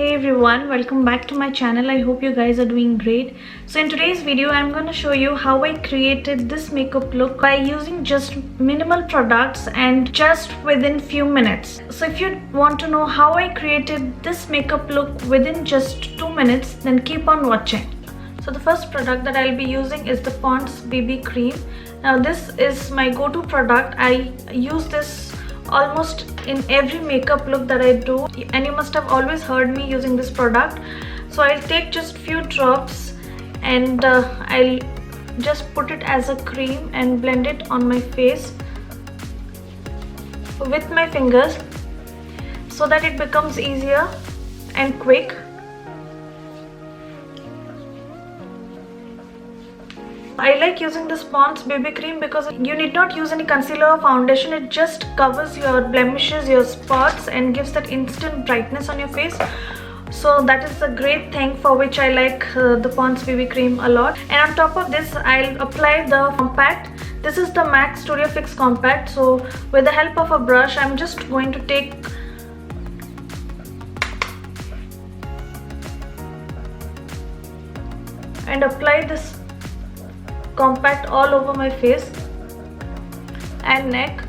Hey everyone, welcome back to my channel. I hope you guys are doing great. So in today's video I'm going to show you how I created this makeup look by using just minimal products and just within few minutes. So if you want to know how I created this makeup look within just 2 minutes, then keep on watching. So the first product that I'll be using is the Pond's BB cream. Now this is my go-to product. I use this almost in every makeup look that I do, and you must have always heard me using this product. So I'll take just few drops and I'll just put it as a cream and blend it on my face with my fingers so that it becomes easier and quick. I like using this Pond's BB cream because you need not use any concealer or foundation. It just covers your blemishes, your spots, and gives that instant brightness on your face. So that is a great thing for which I like the Pond's BB cream a lot. And on top of this, I'll apply the compact. This is the MAC Studio Fix Compact. So with the help of a brush, I'm just going to take and apply this compact all over my face and neck.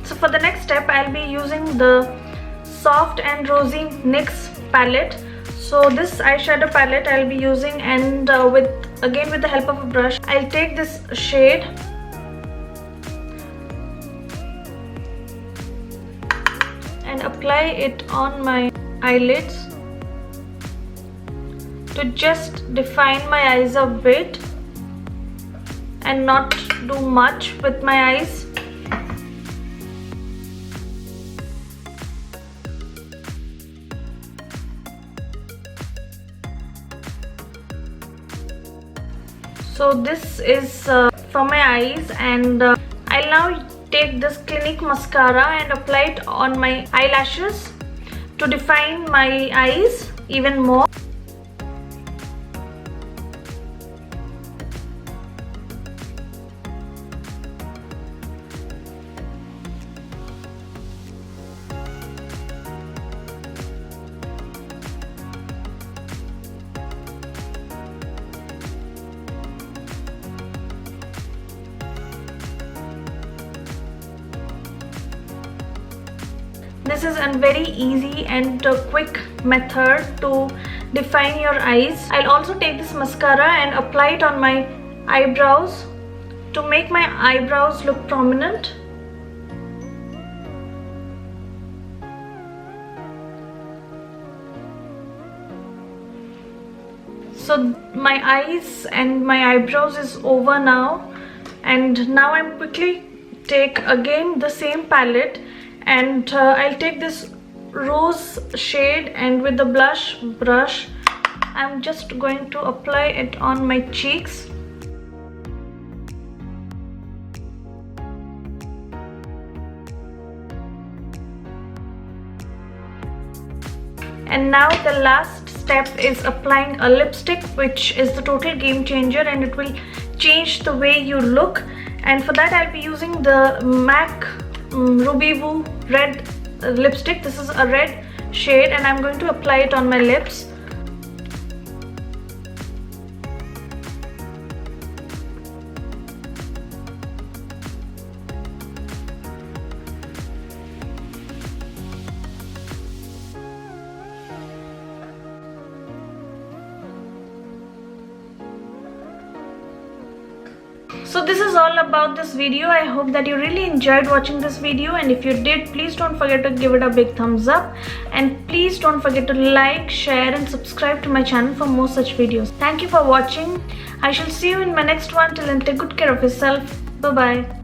So for the next step, I'll be using the Soft and Rosy NYX palette. So this eyeshadow palette I'll be using, and with the help of a brush, I'll take this shade and apply it on my eyelids to just define my eyes a bit and not do much with my eyes. So this is for my eyes, and I'll now take this Clinique Mascara and apply it on my eyelashes to define my eyes even more. This is a very easy and quick method to define your eyes. I'll also take this mascara and apply it on my eyebrows to make my eyebrows look prominent. So my eyes and my eyebrows is over now, and now I'm quickly take again the same palette, and I'll take this rose shade, and with the blush brush I'm just going to apply it on my cheeks. And now the last step is applying a lipstick, which is the total game changer, and it will change the way you look. And for that I'll be using the MAC Ruby Woo red lipstick. This is a red shade, and I'm going to apply it on my lips. So this is all about this video. I hope that you really enjoyed watching this video, and if you did, please don't forget to give it a big thumbs up, and please don't forget to like, share and subscribe to my channel for more such videos. Thank you for watching. I shall see you in my next one. Till then, take good care of yourself. Bye bye.